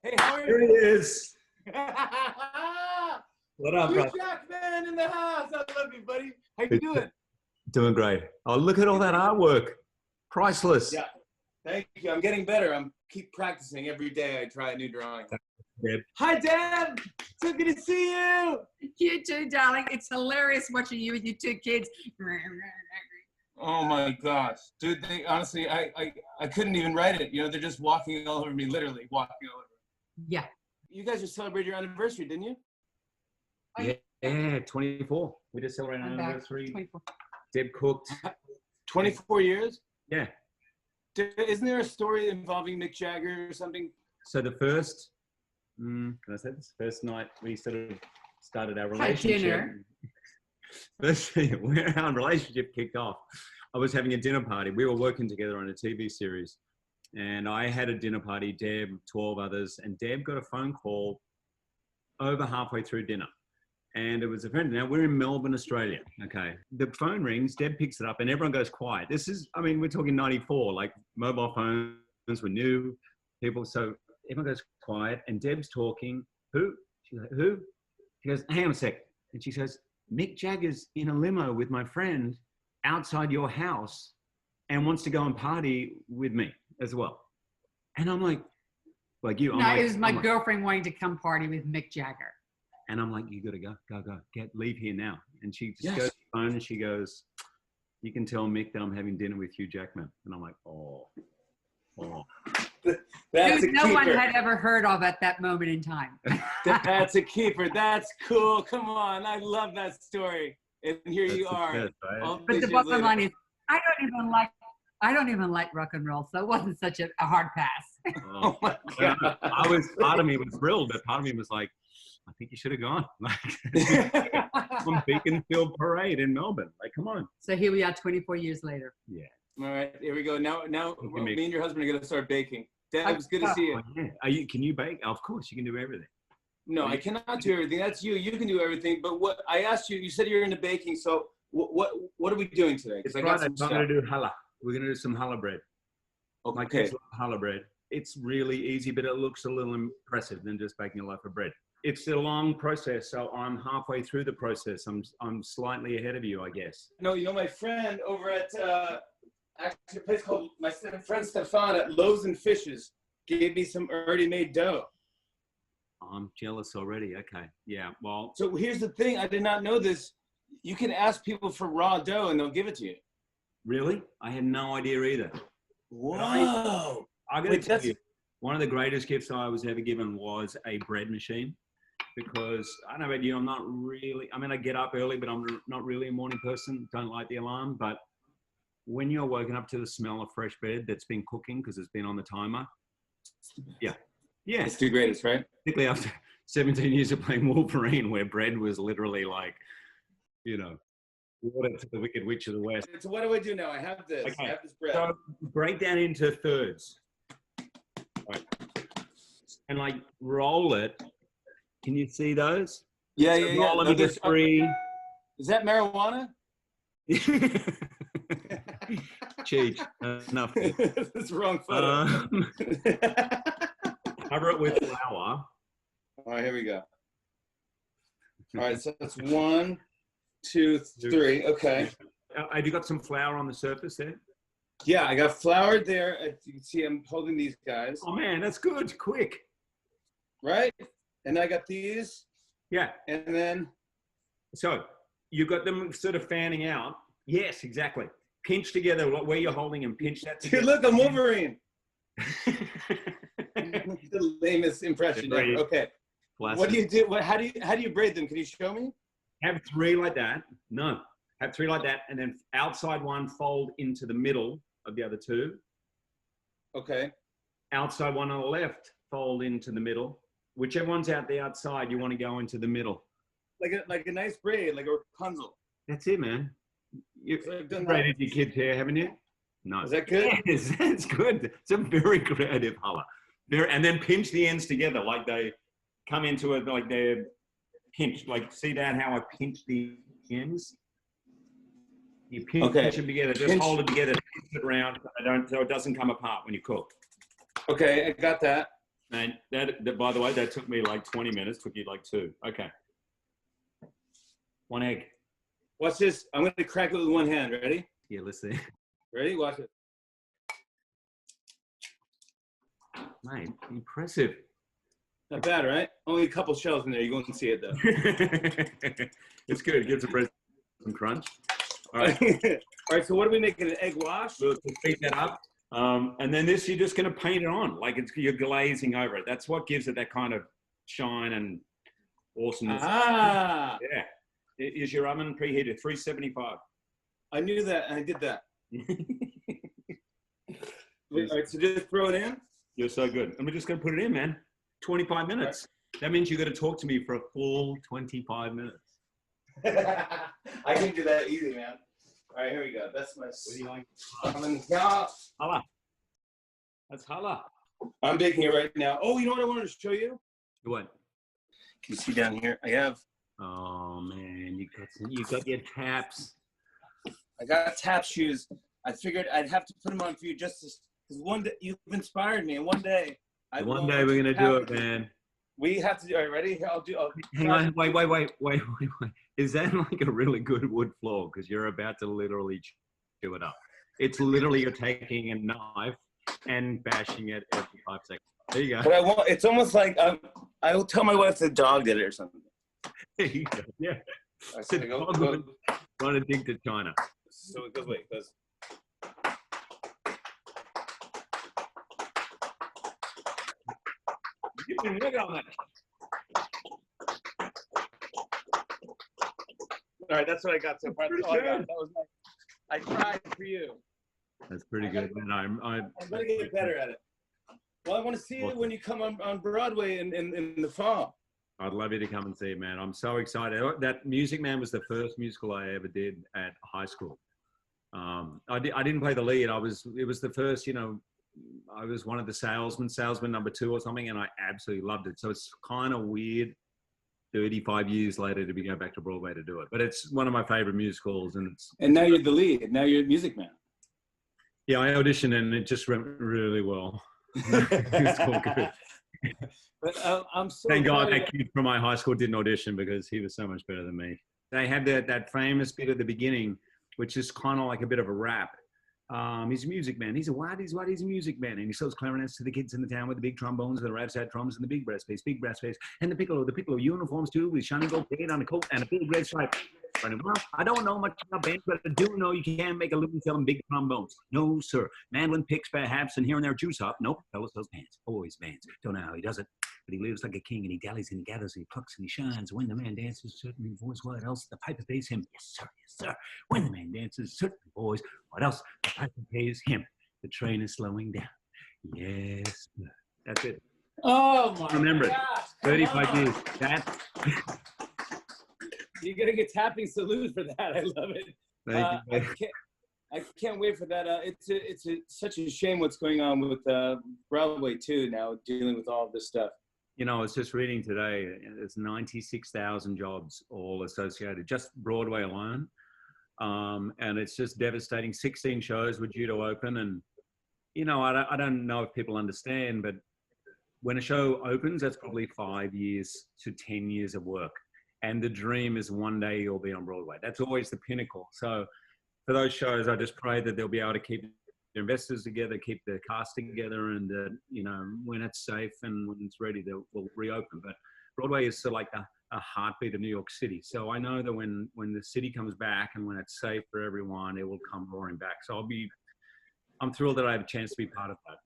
Hey, how are Here you? he is. What up, bro? Jackman in the house. I love you, buddy. How you doing? Doing great. Oh, look at all that artwork. Priceless. Yeah. Thank you. I'm getting better. I'm keep practicing every day. I try a new drawing. Deb. Hi, Deb. So good to see you. You too, darling. It's hilarious watching you with your two kids. Oh my gosh, dude. They honestly, I couldn't even write it. You know, they're just walking all over me, literally walking all over me. Yeah. You guys just celebrated your anniversary, didn't you? Yeah, 24. We just celebrated our I'm back. anniversary. 24. Deb cooked. 24 years. Yeah. Isn't there a story involving Mick Jagger or something? So the first, can I say this? First night we sort of started our relationship. Dinner. First, when our relationship kicked off, I was having a dinner party. We were working together on a TV series. And I had a dinner party, Deb, 12 others. And Deb got a phone call over halfway through dinner. And it was a friend. Now we're in Melbourne, Australia. Okay. The phone rings, Deb picks it up and everyone goes quiet. This is, I mean, we're talking 94, like mobile phones were new, people. So everyone goes quiet and Deb's talking. Who? She's like, who? She goes, hang on a sec. And she says, Mick Jagger's in a limo with my friend outside your house and wants to go and party with me as well. And I'm like you. I'm No, like, it was my girlfriend wanting to come party with Mick Jagger. And I'm like, you gotta go, leave here now. And she just Yes. goes to the phone and she goes, you can tell Mick that I'm having dinner with Hugh Jackman. And I'm like, oh. That's Dude, a no keeper. one had ever heard of at that moment in time. That's a keeper. That's cool. Come on. I love that story. And here you That's the are. best, right? all But these the years bottom later. line is, I don't even like rock and roll, so it wasn't such a hard pass. Oh my God. Part of me was thrilled, but part of me was like, I think you should have gone. Like, on Beaconsfield Parade in Melbourne. Like, come on. So here we are 24 years later. Yeah. All right, here we go. Now Okay, me and your husband are going to start baking. Dad, it was good to see you. Oh, yeah. Can you bake? Of course, you can do everything. No, I cannot do everything. That's you. You can do everything. But what I asked you, you said you're into baking. So what are we doing today? Because I got some I'm stuff. going to do challah. We're going to do some challah bread. My Okay. kids love challah bread. It's really easy, but it looks a little impressive than just baking a loaf of bread. It's a long process, so I'm halfway through the process. I'm slightly ahead of you, I guess. No, you know my friend over at actually a place called my friend Stefan at Loaves and Fishes gave me some already made dough. I'm jealous already. Okay, yeah. Well, So here's the thing. I did not know this. You can ask people for raw dough and they'll give it to you. really, I had no idea either. Whoa. I got to Wait, tell that's- you, one of the greatest gifts I was ever given was a bread machine. Because I don't know about you, I'm not really, I mean, I get up early, but I'm not really a morning person. Don't like the alarm. But when you're woken up to the smell of fresh bread that's been cooking because it's been on the timer. Yeah. Yeah. It's the greatest, right? Particularly after 17 years of playing Wolverine, where bread was literally like, you know, water to the Wicked Witch of the West. So what do I do now? I have this. Okay. I have this bread. So break down into thirds. Right. And like roll it. Can you see those? Yeah, So yeah, yeah. roll them No, into there's- three. Is that marijuana? Cheech, enough. That's the wrong photo. Cover it with flour. All right, here we go. All right, so that's 1, 2, 3. Okay. Have you got some flour on the surface there? Yeah, I got flour there. As you can see, I'm holding these guys, Oh man, that's good. Quick. right? And I got these, Yeah. and then So you got them sort of fanning out. Yes, exactly. Pinch together where you're holding them. Pinch that dude, together. look, I'm Wolverine. The lamest impression ever. Great. Okay. Classic. What do you do? How do you braid them? Can you show me? Have three like that. No. Have three like that, and then outside one fold into the middle of the other two. Okay. Outside one on the left fold into the middle. Whichever one's out the outside, you want to go into the middle. Like a nice braid, like a Rapunzel. That's it, man. You've So I've done that. braided your kids' hair, haven't you? No. Is that good? Yes, that's good. It's a very creative colour. And then pinch the ends together, like they come into it, like they're pinched. Like, see that how I pinch the ends? You pinch them together. Just hold it together, pinch it around, so it doesn't come apart when you cook. Okay, I got that. Man, that by the way, that took me like 20 minutes. Took you like 2. Okay. 1 egg. Watch this. I'm gonna crack it with one hand. Ready? Yeah, let's see. Ready? Watch it. Mate, impressive. Not bad, right? Only a couple shells in there. You won't see it though. It's good. It gives a some crunch. All right. All right. So what are we making? An egg wash? We'll beat that up. And then this, you're just going to paint it on. Like you're glazing over it. That's what gives it that kind of shine and awesomeness. Ah. Yeah. Is your oven preheated? 375. I knew that. I did that. All right. So just throw it in. You're so good. And we're just going to put it in, man. 25 minutes. Right. That means you're going to talk to me for a full 25 minutes. I can do that easy, man. All right, here we go. That's my. What do you like? Challah. That's challah. I'm baking it right now. Oh, you know what I wanted to show you? What? Can you see down here? I have. Oh man, you got your taps. I got tap shoes. I figured I'd have to put them on for you just because one day you've inspired me, and one day. One day we're gonna do it, man. We have to do. All right, ready? Here, I'll do. Hang on, wait. Is that like a really good wood floor? Because you're about to literally chew it up. It's literally you're taking a knife and bashing it every 5 seconds. There you go. But it's almost like I will tell my wife the dog did it or something. There you go. Yeah. So The dog was trying to dig to China. So it goes. Wait, it goes. You can look on that. All right, that's what I got so far. That's all I got. That was I tried for you. That's pretty good, man. I'm gonna get better at it. Well, I want to see it when you come on Broadway in the fall. I'd love you to come and see it, man. I'm so excited. That Music Man was the first musical I ever did at high school. I didn't play the lead. It was the first, I was one of the salesman number 2 or something, and I absolutely loved it. So it's kind of weird 35 years later to be going back to Broadway to do it. But it's one of my favorite musicals. And now you're the lead. Now you're Music Man. Yeah, I auditioned and it just went really well. It's all good. But I'm so Thank God that kid from my high school didn't audition because he was so much better than me. They had that famous bit at the beginning, which is kind of like a bit of a rap. He's a music man. He's a what? He's a music man. And he sells clarinets to the kids in the town with the big trombones, the rat drums, and the big brass bass, and the piccolo uniforms too, with shiny gold paint on the coat and a big red stripe. Well, I don't know much about bands, but I do know you can't make a living selling big trombones. No, sir. Mandolin picks, perhaps, and here and there juice up. Nope. Fellow sells pants. Always bands. Don't know how he does it, but he lives like a king, and he dallies and he gathers and he plucks and he shines. When the man dances, certainly boys, what else? The piper pays him. Yes, sir. Yes, sir. When the man dances, certainly boys, what else? The piper pays him. The train is slowing down. Yes, sir. That's it. Oh my Remember gosh, it. 35 years. That. You're gonna get tapping salute for that. I love it. I can't wait for that. It's such a shame what's going on with Broadway too now, dealing with all of this stuff. I was just reading today. There's 96,000 jobs all associated, just Broadway alone, and it's just devastating. 16 shows were due to open, and I don't know if people understand, but when a show opens, that's probably 5 years to 10 years of work. And the dream is one day you'll be on Broadway. That's always the pinnacle. So for those shows, I just pray that they'll be able to keep the investors together, keep the cast together, and when it's safe and when it's ready, we'll reopen. But Broadway is sort of like a heartbeat of New York City. So I know that when the city comes back and when it's safe for everyone, it will come roaring back. So I'm thrilled that I have a chance to be part of that.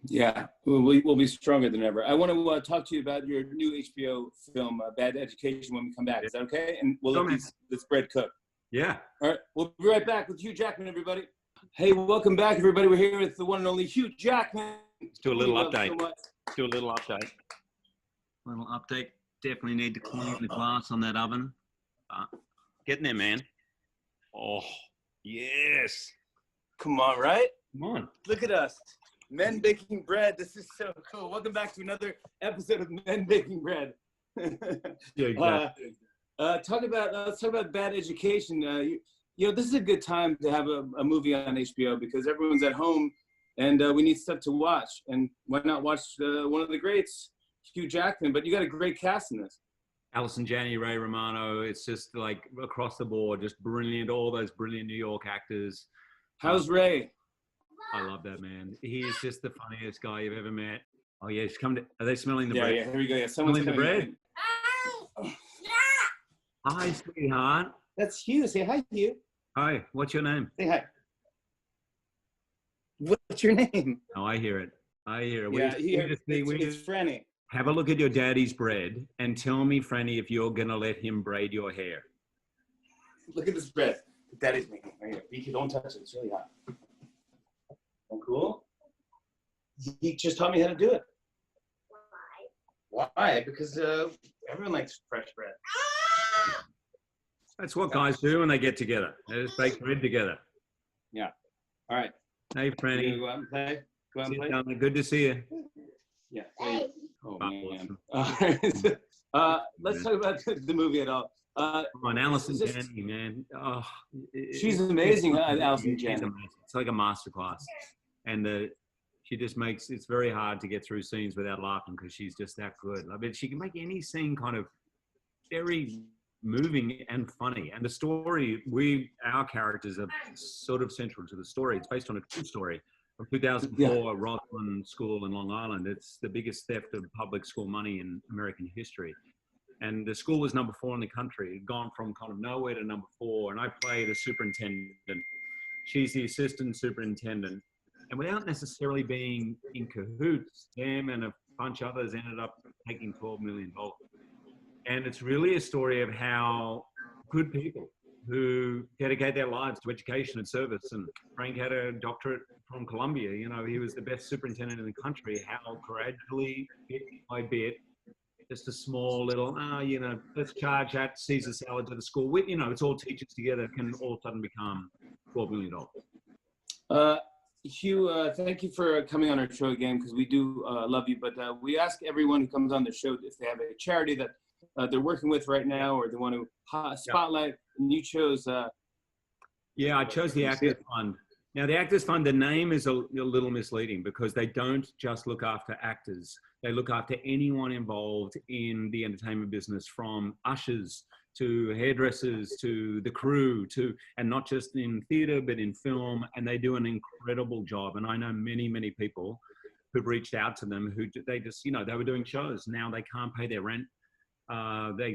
Yeah, we'll be stronger than ever. I want to talk to you about your new HBO film, Bad Education, when we come back. Is that okay? And we'll let this bread cook. Yeah. All right, we'll be right back with Hugh Jackman, everybody. Hey, welcome back, everybody. We're here with the one and only Hugh Jackman. Let's do a little update. Little update. Definitely need to clean the glass on that oven. Getting there, man. Oh, yes. Come on, right? Come on. Look at us. Men Baking Bread. This is so cool. Welcome back to another episode of Men Baking Bread. Yeah, exactly. Let's talk about Bad Education. This is a good time to have a movie on HBO because everyone's at home and we need stuff to watch. And why not watch one of the greats, Hugh Jackman? But you got a great cast in this. Allison Janney, Ray Romano. It's just like across the board, just brilliant. All those brilliant New York actors. How's Ray? I love that man. He's just the funniest guy you've ever met. Oh yeah, she's coming. Are they smelling the bread? Yeah, here we go. Yeah, someone's Smelling the bread. in. Hi, sweetheart. That's Hugh. Say hi, Hugh. Hi. What's your name? Say hi. What's your name? Oh, I hear it. I hear it. Yeah, We it's Franny. have a look at your daddy's bread and tell me, Franny, if you're gonna let him braid your hair. Look at this bread. Daddy's making it right here. BQ, don't touch it. It's really hot. Cool. He just taught me how to do it. Why? Because everyone likes fresh bread. That's what guys do when they get together. They just bake bread together. Yeah. All right. Hey, You Franny. go out and play. Go out and Sit play. down. Good to see you. Yeah. Oh Awesome. man. Let's talk about the movie at all. Come on, Allison Just- Janney, man. Oh, She's amazing, Allison she's Janney. amazing. It's like a masterclass, and she just makes it's very hard to get through scenes without laughing because she's just that good. I mean, she can make any scene kind of very moving and funny. And the story, our characters are sort of central to the story. It's based on a true story from 2004, Roslyn School in Long Island. It's the biggest theft of public school money in American history. And the school was number 4 in the country. It had gone from kind of nowhere to number 4. And I played a superintendent. She's the assistant superintendent. And without necessarily being in cahoots, them and a bunch of others ended up taking $12 million. And it's really a story of how good people who dedicate their lives to education and service. And Frank had a doctorate from Columbia. You know, he was the best superintendent in the country. How gradually, bit by bit, just a small little, you know, let's charge that Caesar salad to the school. With, you know, it's all teachers together can all of a sudden become $12 million. Hugh, thank you for coming on our show again, because we do love you. But we ask everyone who comes on the show if they have a charity that they're working with right now, or they want to spotlight. And you chose. Yeah, I chose the Actors Fund. Now, the Actors Fund, the name is a little misleading because they don't just look after actors. They look after anyone involved in the entertainment business, from ushers to hairdressers to the crew, and not just in theater, but in film. And they do an incredible job. And I know many, many people who've reached out to them who they just, you know, they were doing shows. Now they can't pay their rent.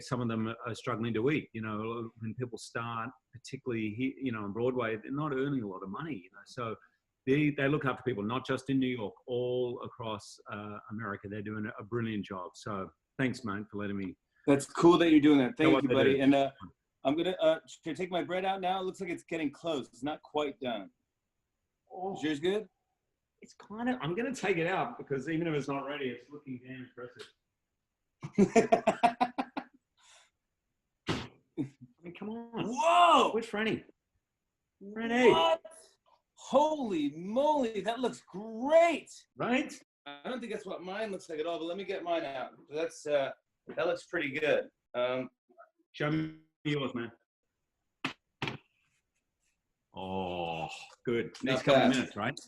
Some of them are struggling to eat. You know, when people start, particularly, you know, on Broadway, they're not earning a lot of money. You know, so they look after people, not just in New York, all across America. They're doing a brilliant job. So thanks, man, for letting me. That's cool that you're doing that. Thank you, they buddy. do. And I'm gonna should I take my bread out now? It looks like it's getting close. It's not quite done. Is yours good? It's kind of. I'm gonna take it out because even if it's not ready, it's looking damn impressive. I mean, come on. Whoa! Where's Franny? Franny. What? Holy moly, that looks great. Right? I don't think that's what mine looks like at all, but let me get mine out. That's that looks pretty good. Show me yours, man. Oh, good. Next couple of minutes, right?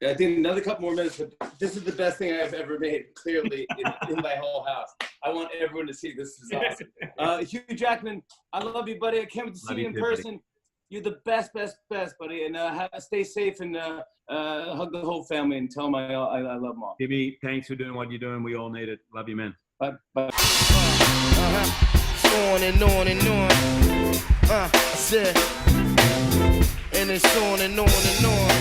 I think another couple more minutes, but this is the best thing I've ever made, clearly, in my whole house. I want everyone to see this. Is awesome. Hugh Jackman, I love you, buddy. I can't wait to see you in person. Buddy. You're the best, buddy. And stay safe and hug the whole family and tell them I love them all. Jimmy, thanks for doing what you're doing. We all need it. Love you, man. Bye. Bye. On and on and on. I said, and it's on and on and on.